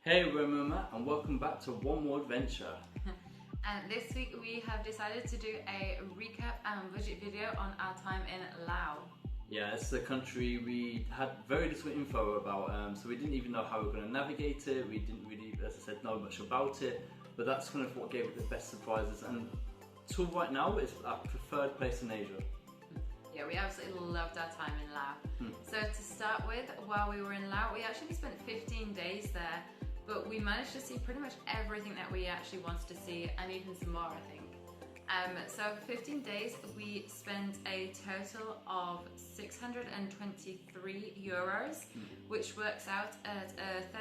Hey, we're Matt and welcome back to one more adventure. And this week we have decided to do a recap and budget video on our time in Laos. Yeah, it's a country we had very little info about, so we didn't even know how we were going to navigate it. We didn't really, as I said, know much about it, but that's kind of what gave it the best surprises. And till right now, it's our preferred place in Asia. Yeah, we absolutely loved our time in Laos. So to start with, while we were in Laos, we actually spent 15 days there, but we managed to see pretty much everything that we actually wanted to see, and even some more, I think. So for 15 days, we spent a total of 623 euros, which works out at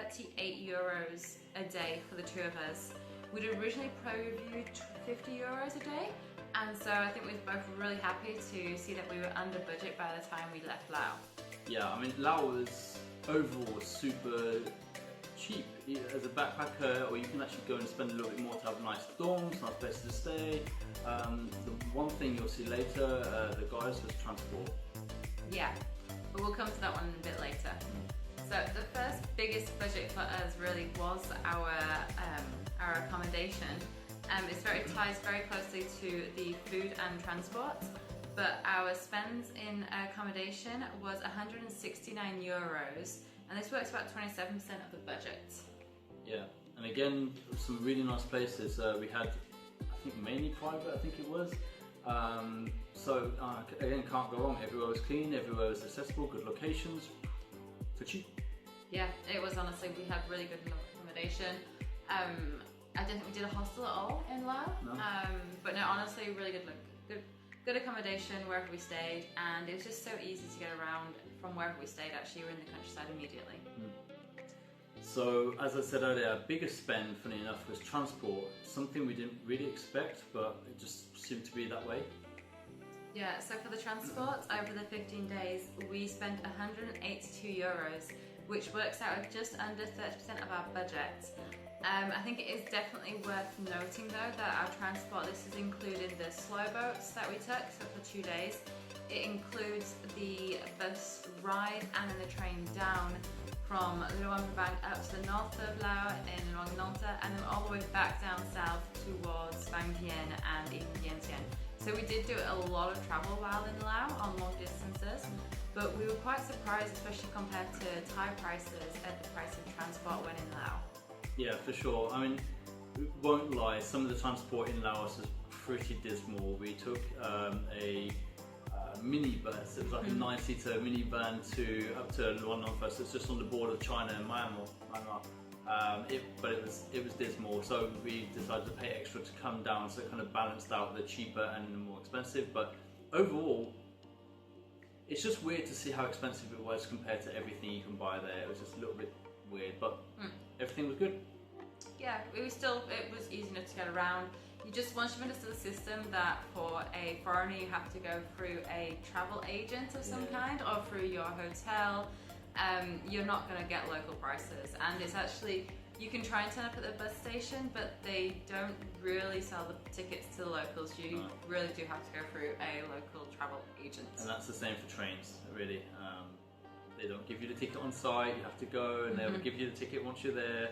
38 euros a day for the two of us. We'd originally previewed 50 euros a day, and so I think we were both really happy to see that we were under budget by the time we left Laos. Yeah, I mean, Laos is overall super cheap as a backpacker, or you can actually go and spend a little bit more to have nice dorms, nice places to stay. The one thing you'll see later, the guys, was transport. Yeah, but we'll come to that one a bit later. So the first biggest budget for us really was our accommodation. It ties very closely to the food and transport, but our spends in accommodation was 169 euros, and this works about 27% of the budget. Yeah, and again, some really nice places. We had, I think, mainly private, I think it was. Again, can't go wrong. Everywhere was clean, everywhere was accessible, good locations, for cheap. Yeah, it was honestly, we had really good accommodation. I don't think we did a hostel at all in Laos, No. But no, honestly, really good accommodation wherever we stayed, and it was just so easy to get around from wherever we stayed. Actually, we were in the countryside immediately. So, as I said earlier, our biggest spend, funny enough, was transport. Something we didn't really expect, but it just seemed to be that way. Yeah, so for the transport, over the 15 days, we spent 182 euros, which works out at just under 30% of our budget. I think it is definitely worth noting though that our transport, this is including the slow boats that we took, so for 2 days. It includes the bus ride and then the train down from Luang Prabang up to the north of Laos in Luang Nonta, and then all the way back down south towards Vang Vieng and even Vientiane. So we did do a lot of travel while in Laos on long distances, but we were quite surprised, especially compared to Thai prices, at the price of transport when in Laos. Yeah, for sure. I mean, won't lie, some of the transport in Laos is pretty dismal. We took a minibus. It was like a 9-seater minivan up to Luang Nonta, so it's just on the border of China and Myanmar. But it was dismal, so we decided to pay extra to come down, so it kind of balanced out the cheaper and the more expensive. But overall, it's just weird to see how expensive it was compared to everything you can buy there. It was just a little bit weird, but everything was good. Yeah, it was easy enough to get around. Once you've understood the system that for a foreigner you have to go through a travel agent of some kind or through your hotel, you're not going to get local prices, and it's actually, you can try and turn up at the bus station, but they don't really sell the tickets to the locals. You really do have to go through a local travel agent. And that's the same for trains, really. They don't give you the ticket on site, you have to go, and they'll give you the ticket once you're there.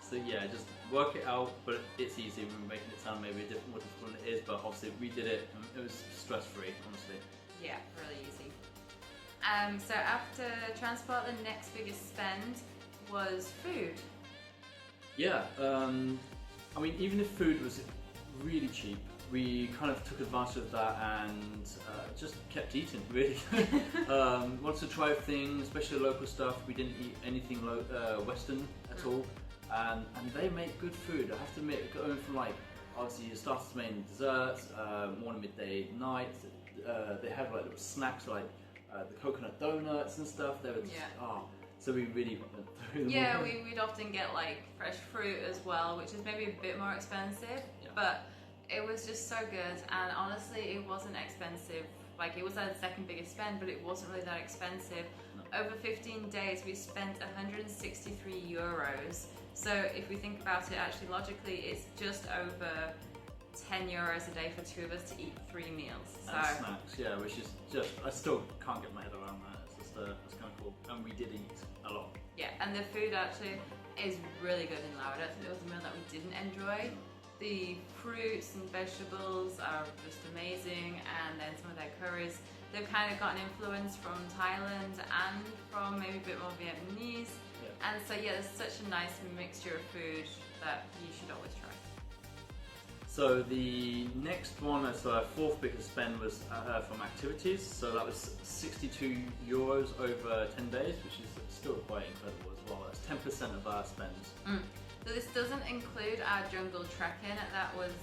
So yeah, just work it out, but it's easy. We're making it sound maybe more difficult than it is, but obviously we did it and it was stress-free, honestly. Yeah, really easy. So after transport, the next biggest spend was food. Yeah, I mean, even if food was really cheap, we kind of took advantage of that and just kept eating, really. Wanted to try things, especially local stuff. We didn't eat anything Western at all. And they make good food, I have to admit, going from like, obviously you started to make desserts, morning, midday, night. They had like little snacks like the coconut donuts and stuff. They were just, so we really went through them. Yeah, we'd often get like fresh fruit as well, which is maybe a bit more expensive, but it was just so good, and honestly it wasn't expensive. Like, it was our second biggest spend, but it wasn't really that expensive. Over 15 days we spent 163 euros. So if we think about it, actually logically, it's just over 10 euros a day for two of us to eat 3 meals. And snacks, yeah, which is just, I still can't get my head around that. It's just, that's kind of cool. And we did eat a lot. Yeah, and the food actually, is really good in Laos. I don't think there was a meal that we didn't enjoy. The fruits and vegetables are just amazing, and then some of their curries, they've kind of got an influence from Thailand and from maybe a bit more Vietnamese. And so yeah, there's such a nice mixture of food that you should always try. So the next one, so our fourth biggest spend was from activities. So that was €62 over 10 days, which is still quite incredible as well. That's 10% of our spend. So this doesn't include our jungle trekking. That was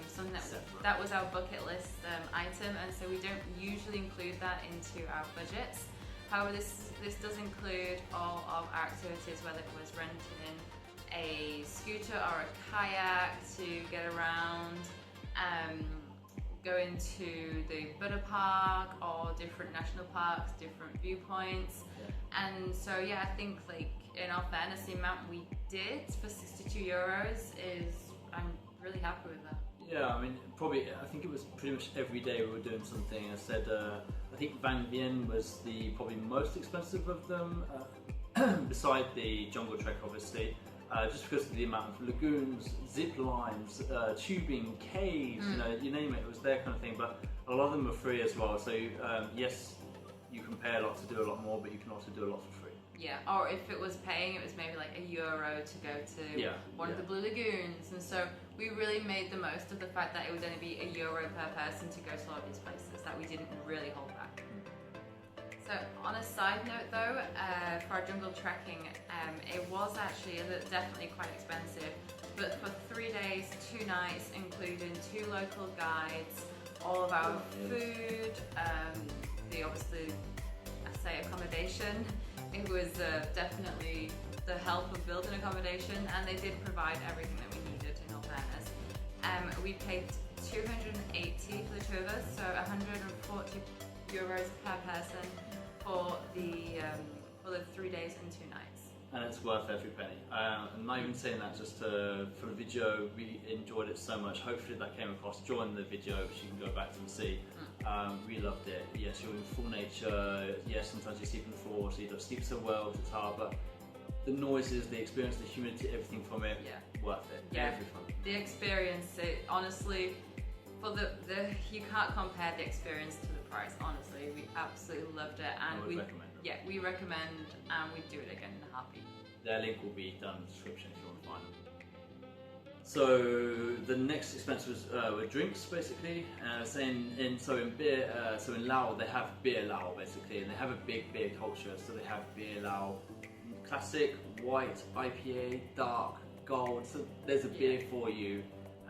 something that was our bucket list item, and so we don't usually include that into our budgets. However, this does include all of our activities, whether it was renting a scooter or a kayak to get around, going to the Buddha Park or different national parks, different viewpoints. And so yeah, I think like in all fairness, the amount we did for €62 is, I'm really happy with that. Yeah, I mean, I think it was pretty much every day we were doing something. I said, I think Van Vien was the probably most expensive of them, beside the jungle trek obviously, just because of the amount of lagoons, zip lines, tubing, caves, you name it, it was their kind of thing, but a lot of them are free as well, so yes, you can pay a lot to do a lot more, but you can also do a lot for free. Yeah, or if it was paying, it was maybe like €1 to go to one of the Blue Lagoons, and so we really made the most of the fact that it would only be €1 per person to go to all of these places, that we didn't really hold back. So on a side note though, for our jungle trekking, it was actually definitely quite expensive, but for 3 days, 2 nights, including 2 local guides, all of our food, obviously, I say accommodation, it was definitely the help of building accommodation, and they did provide everything that we needed in all fairness. We paid $280 for the 2 of us, so €140 per person for the 3 days and 2 nights. And it's worth every penny. I'm not even saying that just from the video, we enjoyed it so much. Hopefully that came across during the video, which you can go back and see. We loved it. Yes, you're in full nature. Yes, sometimes you sleep on the floor, so you don't sleep so well, it's hard, but the noises, the experience, the humidity, everything from it, worth it. Yeah, everything. The experience, honestly, you can't compare the experience to the price, honestly. We absolutely loved it, and we recommend it. Yeah, we recommend, and we'd do it again in a heartbeat. Their link will be down in the description if you want to find them. So the next expense was were drinks basically. So in beer, so in Laos they have beer Lao basically, and they have a big beer culture. So they have beer Lao, classic, white, IPA, dark, gold. So there's a beer for you,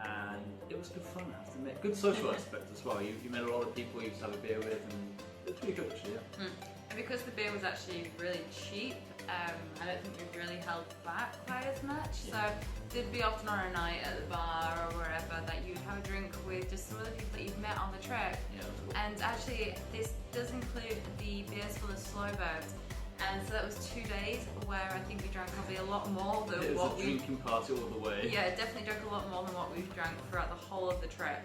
and it was good fun. I have to admit, good social aspect as well. You met a lot of people you used to have a beer with, and it's really good actually. Yeah. And because the beer was actually really cheap, I don't think we really held back quite as much. So it'd be often on a night at the bar or wherever that you'd have a drink with just some of the people that you've met on the trip. Yeah, cool. And actually, this does include the beers for the slow boat. And so that was 2 days where I think we drank probably a lot more than it was what a drinking party all the way. Yeah, definitely drank a lot more than what we've drank throughout the whole of the trip.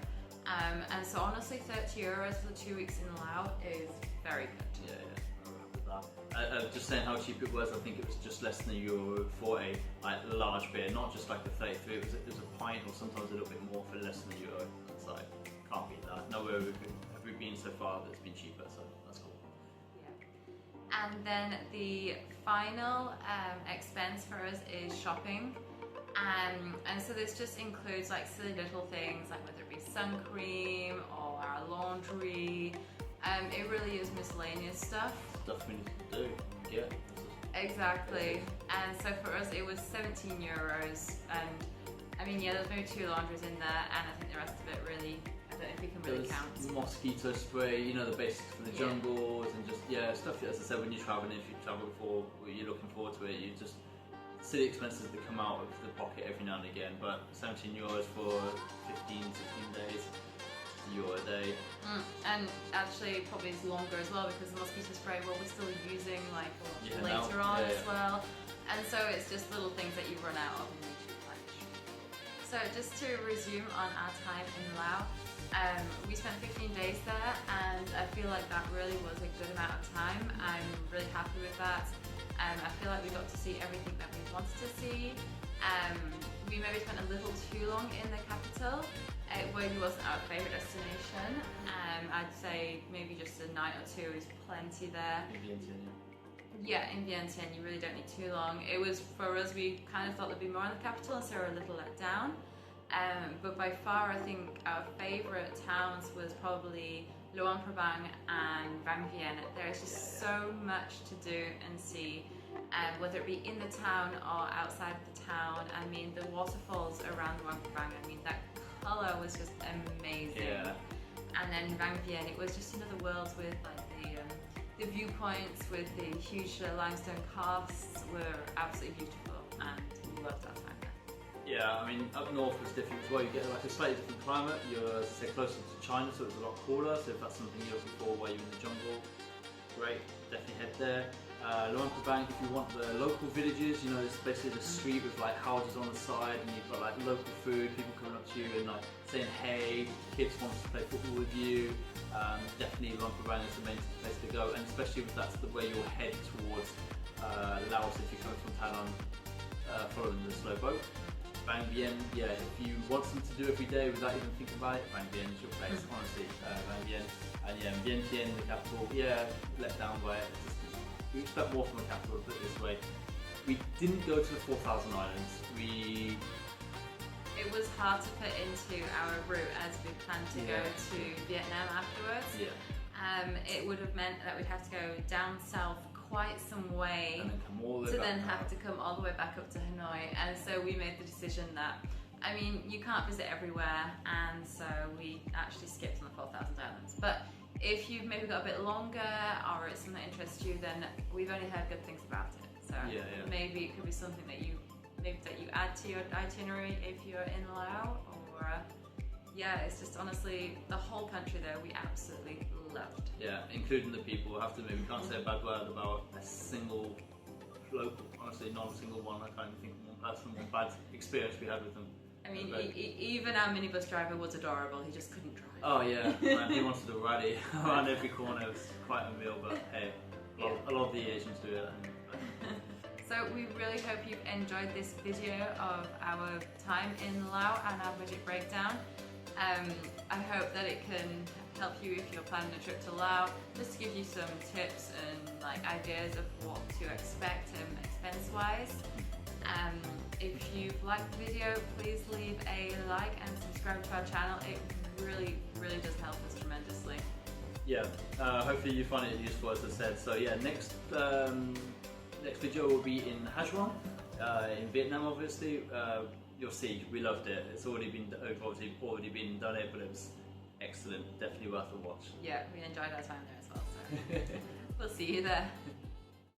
And so honestly, €30 for the 2 weeks in Laos is very good. Yeah, I'm happy with that. Just saying how cheap it was, I think it was just less than €1 for a large beer, not just like the 33, it was a pint or sometimes a little bit more for less than €1. So can't beat that. Nowhere have we been so far that's been cheaper, so that's cool. Yeah. And then the final expense for us is shopping. And so this just includes like silly little things, like whether it be sun cream or our laundry. It really is miscellaneous stuff. Stuff we need to do. Yeah. Exactly. And so for us it was €17, and I mean there's maybe 2 laundries in there, and I think the rest of it really, I don't know if you can really count. Mosquito spray, the basics for the jungles, and just stuff that, as I said, when you're traveling, if you travel before, you're looking forward to it, you just silly expenses that come out of the pocket every now and again, but €17 for 15, 16 days, €1 a day. And actually probably is longer as well, because the mosquito spray, we're still using like later on as well. And so it's just little things that you run out of and need to replenish. So just to resume on our time in Laos, we spent 15 days there, and I feel like that really was a good amount of time. I'm really happy with that. I feel like we got to see everything that we wanted to see. We maybe spent a little too long in the capital. It really wasn't our favourite destination. I'd say maybe just a night or two is plenty there. Yeah, in Vientiane you really don't need too long. It was, for us, we kind of thought there'd be more in the capital, so we're a little let down. But by far I think our favourite towns was probably Luang Prabang and Vang Vieng. There's just so much to do and see, whether it be in the town or outside of the town. I mean, the waterfalls around Luang Prabang, I mean, that colour was just amazing. Yeah. And then Vang Vieng, it was just another world with like the viewpoints with the huge limestone casts were absolutely beautiful, and we loved our time there. Yeah, I mean, up north was different as well. You get like a slightly different climate. You're, say, closer to China, so it's a lot cooler. So if that's something you're looking for while you're in the jungle, great, definitely head there. Luang Prabang, if you want the local villages, you know, it's basically the street with like houses on the side, and you've got like local food, people coming up to you and like saying hey, kids want to play football with you. Definitely Luang Prabang is the main place to go, and especially if that's the way you'll head towards Laos if you're coming from Thailand, following the slow boat. Vang Vieng, yeah, if you want something to do every day without even thinking about it, Vang Vieng is your place, honestly. Vang Vieng, and yeah, Vientiane, the capital, yeah, let down by it. We expect more from the capital, put it this way. We didn't go to the 4,000 Islands. It was hard to put into our route as we planned to go to Vietnam afterwards. Yeah. It would have meant that we'd have to go down south quite some way And then come all the way to back then up. have to come all the way back up to Hanoi. And so we made the decision that, I mean, you can't visit everywhere, and so we actually skipped on the 4,000 Islands. But if you've maybe got a bit longer or it's something that interests you, then we've only heard good things about it. So maybe it could be something that you add to your itinerary if you're in Laos, or yeah, it's just honestly the whole country there we absolutely loved. Yeah, including the people. I have to admit, we can't say a bad word about a single local, honestly not a single one. I can't even think of one person, one bad experience we had with them. I mean, even our minibus driver was adorable, he just couldn't drive. Oh yeah, man, he wanted to rally around every corner. It was quite a meal, but hey, a lot of the Asians do it. So we really hope you've enjoyed this video of our time in Laos and our budget breakdown. I hope that it can help you if you're planning a trip to Laos, just to give you some tips and like ideas of what to expect expense-wise. If you've liked the video, please leave a like and subscribe to our channel. It really does help us tremendously. Yeah, hopefully you find it useful, as I said. So yeah, next video will be in Ha in Vietnam, obviously. You'll see, we loved it. It's already been done it, but it was excellent. Definitely worth a watch. Yeah, we enjoyed our time there as well. So we'll see you there.